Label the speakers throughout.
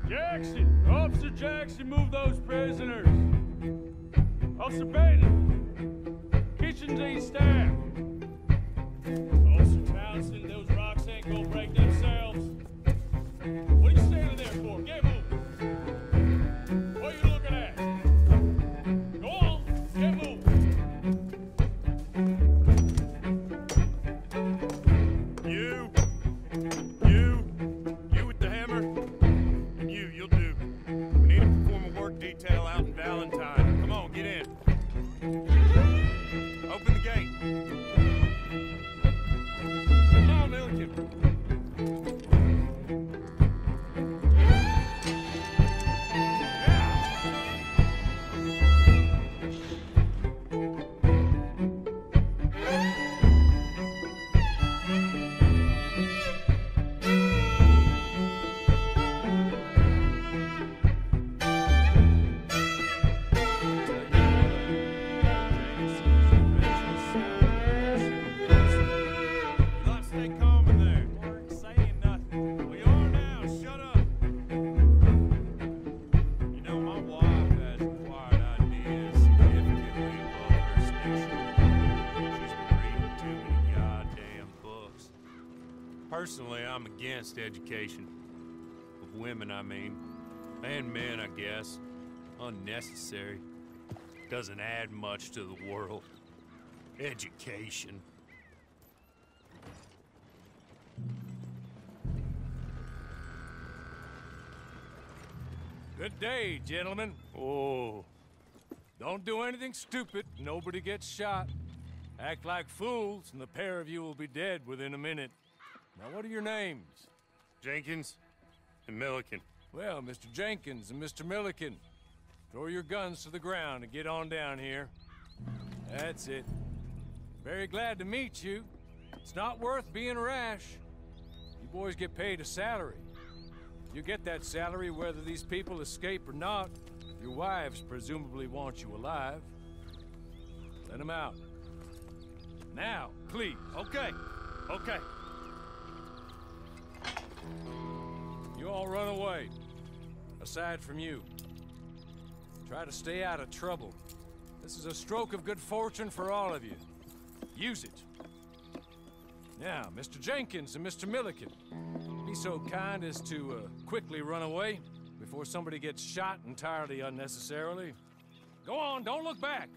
Speaker 1: Jackson! Officer Jackson, move those prisoners! Officer Bande! Kitchens staff! Officer Townsend, those rocks ain't gonna break themselves. What are you standing there for? Get moving! What are you looking at? Go on, get moving! You with the hammer? And you'll do. We need to perform a work detail out in Valentine. Come on, get in. Open the gate. Come on, Milliken. Personally, I'm against education. Of women, I mean. And men, I guess. Unnecessary. Doesn't add much to the world. Education. Good day, gentlemen. Oh. Don't do anything stupid. Nobody gets shot. Act like fools, and the pair of you will be dead within a minute. Now, what are your names? Jenkins and Milliken. Well, Mr. Jenkins and Mr. Milliken, throw your guns to the ground and get on down here. That's it. Very glad to meet you. It's not worth being rash. You boys get paid a salary. You get that salary whether these people escape or not. Your wives presumably want you alive. Let them out. Now, please. Okay. Okay. You all run away. Aside from you. Try to stay out of trouble. This is a stroke of good fortune for all of you. Use it. Now, Mr. Jenkins and Mr. Milliken, be so kind as to quickly run away before somebody gets shot entirely unnecessarily. Go on, don't look back.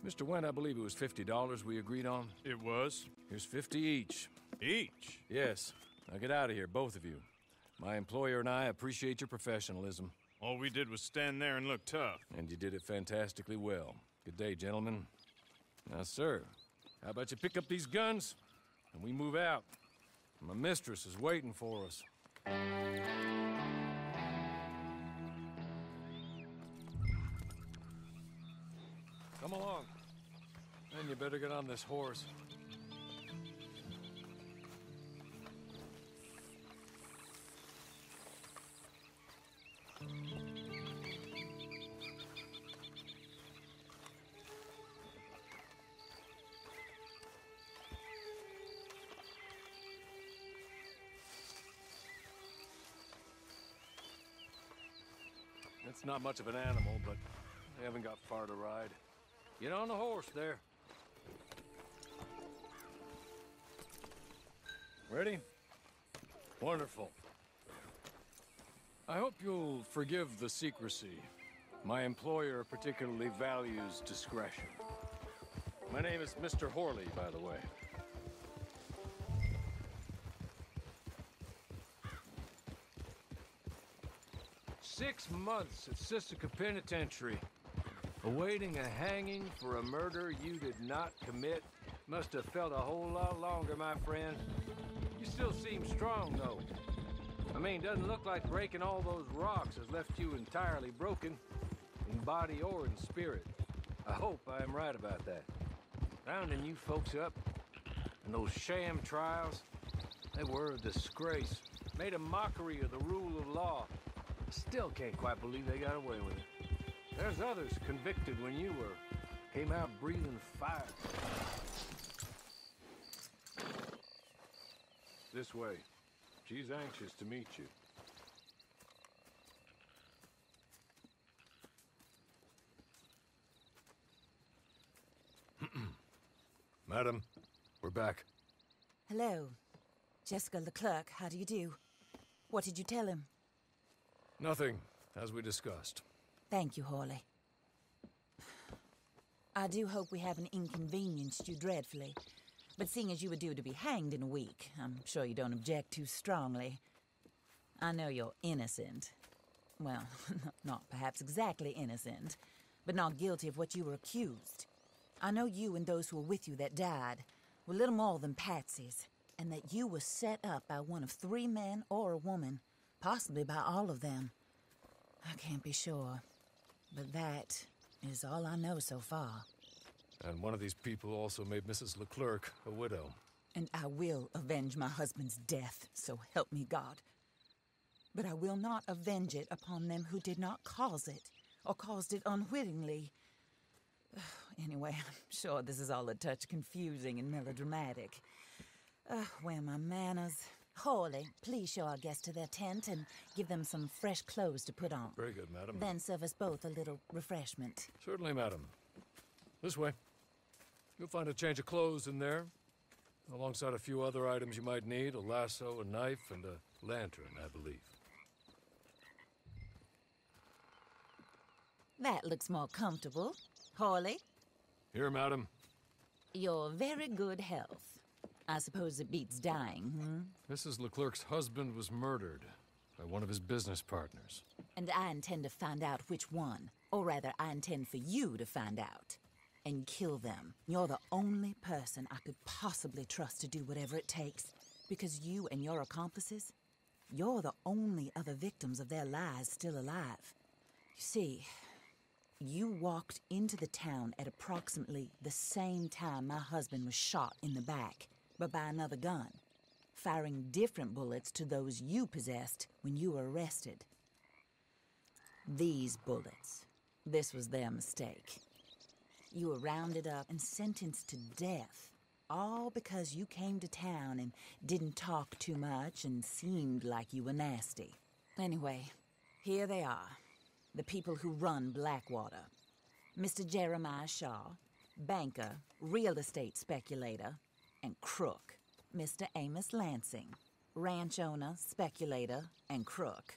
Speaker 1: Mr. Wendt, I believe it was $50 we agreed on. It was. Here's 50 each. Each? Yes. Now get out of here, both of you. My employer and I appreciate your professionalism. All we did was stand there and look tough. And you did it fantastically well. Good day, gentlemen. Now, sir, how about you pick up these guns and we move out? My mistress is waiting for us. Come along. Then you better get on this horse. It's not much of an animal, but they haven't got far to ride. Get on the horse there. Ready? Wonderful. I hope you'll forgive the secrecy. My employer particularly values discretion. My name is Mr. Horley, by the way. "6 months at Sisika Penitentiary, awaiting a hanging for a murder you did not commit. Must have felt a whole lot longer, my friend. You still seem strong, though. I mean, doesn't look like breaking all those rocks has left you entirely broken, in body or in spirit. I hope I am right about that. Rounding you folks up, and those sham trials, they were a disgrace. Made a mockery of the rule of law. Still can't quite believe they got away with it. There's others convicted when you were. Came out breathing fire. This way. She's anxious to meet you. Madam, we're back.
Speaker 2: Hello. Jessica Leclerc, how do you do? What did you tell him?
Speaker 1: Nothing, as we discussed.
Speaker 2: Thank you, Hawley. I do hope we haven't inconvenienced you dreadfully. But seeing as you were due to be hanged in a week, I'm sure you don't object too strongly. I know you're innocent. Well, not perhaps exactly innocent, but not guilty of what you were accused. I know you and those who were with you that died were little more than patsies, and that you were set up by one of 3 men or a woman, possibly by all of them. I can't be sure, but that is all I know so far.
Speaker 1: And one of these people also made Mrs. Leclerc a widow.
Speaker 2: And I will avenge my husband's death, so help me God. But I will not avenge it upon them who did not cause it, or caused it unwittingly. Anyway, I'm sure this is all a touch confusing and melodramatic. Where are my manners? Hawley, please show our guests to their tent and give them some fresh clothes to put on.
Speaker 1: Very good, madam.
Speaker 2: Then serve us both a little refreshment.
Speaker 1: Certainly, madam. This way. You'll find a change of clothes in there, alongside a few other items you might need, a lasso, a knife, and a lantern, I believe.
Speaker 2: That looks more comfortable. Hawley?
Speaker 1: Here, madam.
Speaker 2: Your very good health. I suppose it beats dying,
Speaker 1: Mrs. Leclerc's husband was murdered by one of his business partners.
Speaker 2: And I intend to find out which one. Or rather, I intend for you to find out. And kill them. You're the only person I could possibly trust to do whatever it takes. Because you and your accomplices, you're the only other victims of their lies still alive. You see, you walked into the town at approximately the same time my husband was shot in the back, but by another gun, firing different bullets to those you possessed when you were arrested. These bullets, this was their mistake. You were rounded up and sentenced to death, all because you came to town and didn't talk too much and seemed like you were nasty. Anyway, here they are, the people who run Blackwater. Mr. Jeremiah Shaw, banker, real estate speculator, and crook. Mr. Amos Lansing, ranch owner, speculator, and crook.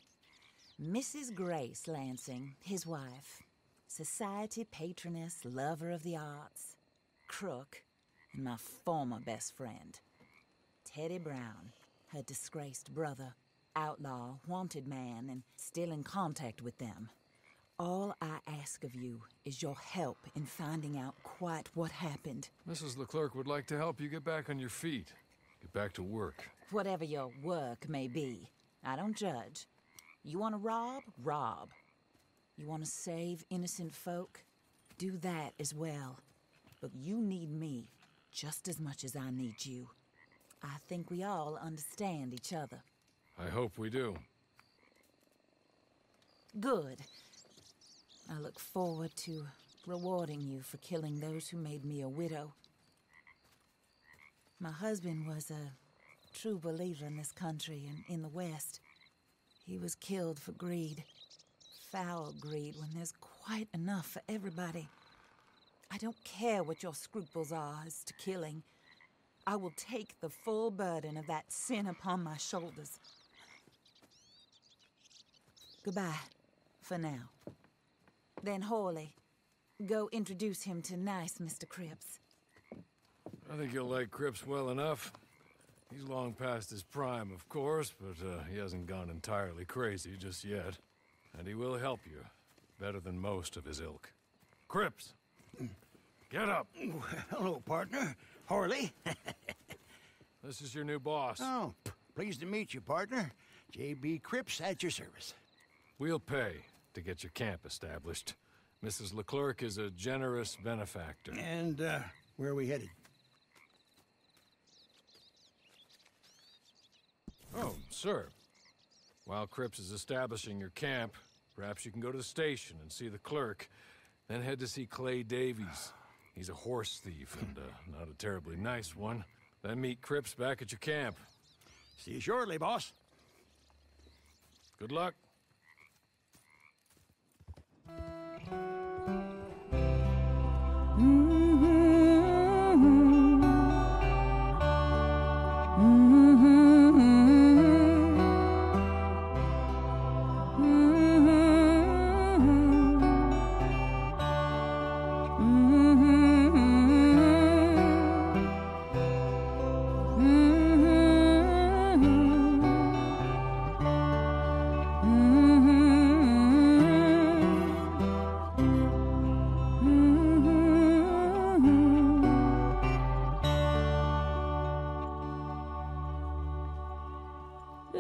Speaker 2: Mrs. Grace Lansing, his wife, society patroness, lover of the arts, crook, and my former best friend, Teddy Brown, her disgraced brother, outlaw, wanted man, and still in contact with them. All I ask of you is your help in finding out quite what happened.
Speaker 1: Mrs. Leclerc would like to help you get back on your feet. Get back to work.
Speaker 2: Whatever your work may be, I don't judge. You want to rob? Rob. You want to save innocent folk? Do that as well. But you need me just as much as I need you. I think we all understand each other.
Speaker 1: I hope we do.
Speaker 2: Good. I look forward to rewarding you for killing those who made me a widow. My husband was a true believer in this country and in the West. He was killed for greed. Foul greed when there's quite enough for everybody. I don't care what your scruples are as to killing. I will take the full burden of that sin upon my shoulders. Goodbye, for now. Then Hawley, go introduce him to nice Mr. Cripps.
Speaker 1: I think you'll like Cripps well enough. He's long past his prime, of course, but he hasn't gone entirely crazy just yet. And he will help you, better than most of his ilk. Cripps! Get up!
Speaker 3: Hello, partner. Hawley.
Speaker 1: This is your new boss.
Speaker 3: Oh, pleased to meet you, partner. J.B. Cripps at your service.
Speaker 1: We'll pay to get your camp established. Mrs. Leclerc is a generous benefactor.
Speaker 3: And, where are we headed?
Speaker 1: Oh, sir. While Cripps is establishing your camp, perhaps you can go to the station and see the clerk, then head to see Clay Davies. He's a horse thief and not a terribly nice one. Then meet Cripps back at your camp.
Speaker 3: See you shortly, boss.
Speaker 1: Good luck.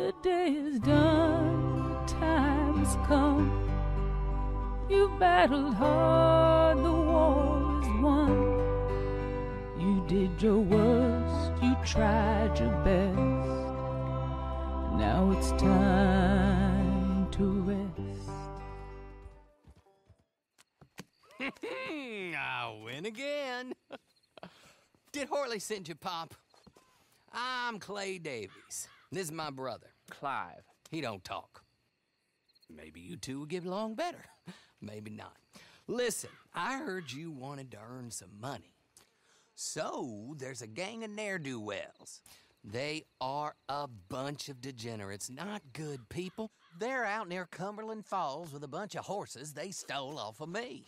Speaker 4: The day is done, the time has come. You battled hard, the war is won. You did your worst, you tried your best. Now it's time to rest.
Speaker 5: I win again. Did Horley send you, Pop? I'm Clay Davies. This is my brother, Clive. He don't talk. Maybe you two will get along better. Maybe not. Listen, I heard you wanted to earn some money. So, there's a gang of ne'er-do-wells. They are a bunch of degenerates, not good people. They're out near Cumberland Falls with a bunch of horses they stole off of me.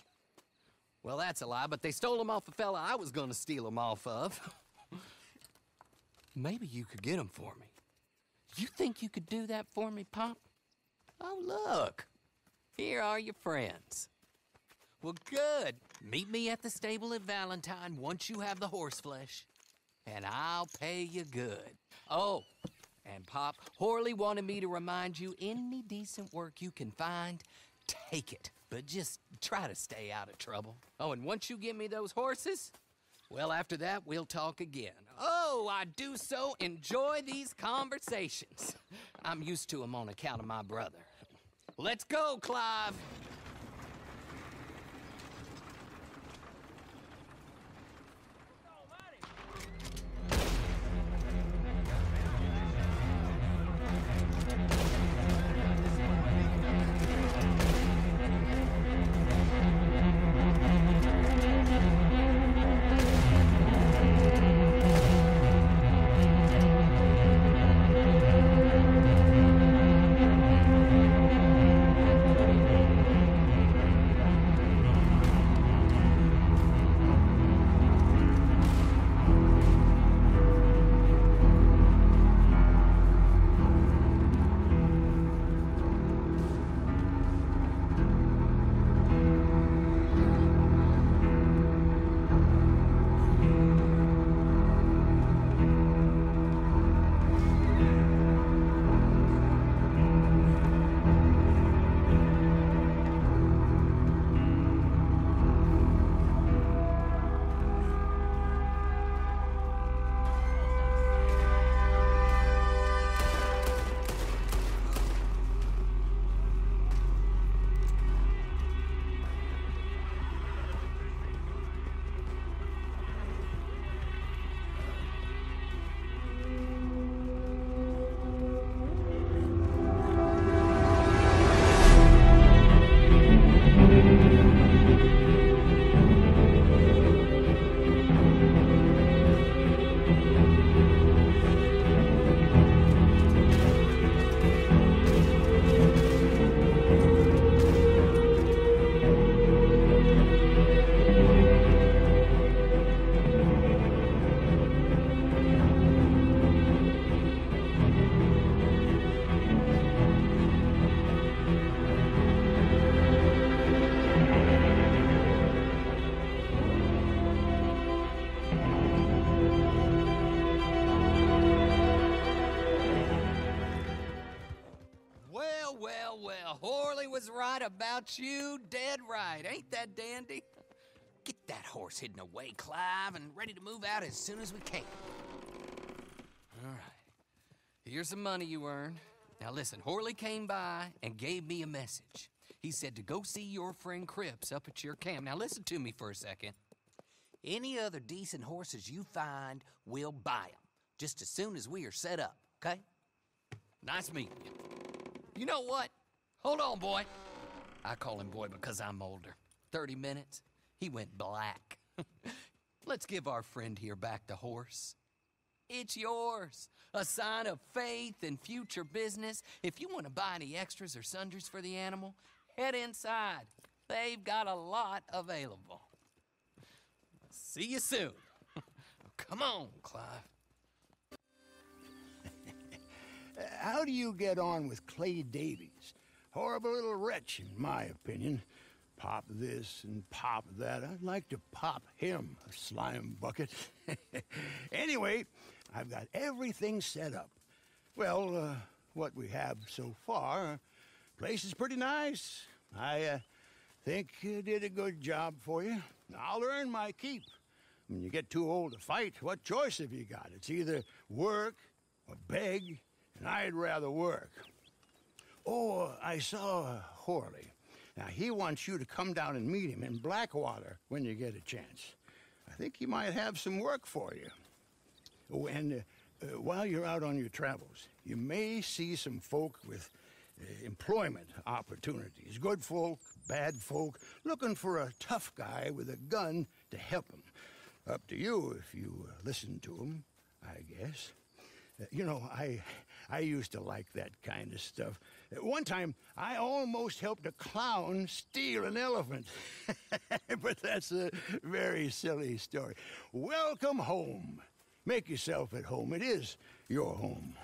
Speaker 5: Well, that's a lie, but they stole them off a fella I was gonna steal them off of. Maybe you could get them for me. You think you could do that for me, Pop? Oh, look. Here are your friends. Well, good. Meet me at the stable at Valentine once you have the horse flesh, and I'll pay you good. Oh, and Pop, Horley wanted me to remind you, any decent work you can find, take it. But just try to stay out of trouble. Oh, and once you give me those horses, well, after that, we'll talk again. Oh, I do so enjoy these conversations. I'm used to them on account of my brother. Let's go, Clive. Was right about you, dead right. Ain't that dandy? Get that horse hidden away, Clive, and ready to move out as soon as we can. All right. Here's the money you earned. Now listen, Horley came by and gave me a message. He said to go see your friend Cripps up at your camp. Now listen to me for a second. Any other decent horses you find, we'll buy them. Just as soon as we are set up, okay? Nice meeting you. You know what? Hold on, boy. I call him boy because I'm older. 30 minutes, he went black. Let's give our friend here back the horse. It's yours. A sign of faith and future business. If you want to buy any extras or sundries for the animal, head inside. They've got a lot available. See you soon. Come on, Clive.
Speaker 3: How do you get on with Clay Davies? Horrible little wretch, in my opinion. Pop this and pop that. I'd like to pop him, a slime bucket. Anyway, I've got everything set up. Well, what we have so far. Place is pretty nice. I think you did a good job for you. I'll earn my keep. When you get too old to fight, what choice have you got? It's either work or beg, and I'd rather work. Oh, I saw Horley. Now, he wants you to come down and meet him in Blackwater when you get a chance. I think he might have some work for you. Oh, and while you're out on your travels, you may see some folk with employment opportunities. Good folk, bad folk, looking for a tough guy with a gun to help them. Up to you if you listen to them, I guess. You know, I used to like that kind of stuff. One time, I almost helped a clown steal an elephant. But that's a very silly story. Welcome home. Make yourself at home. It is your home.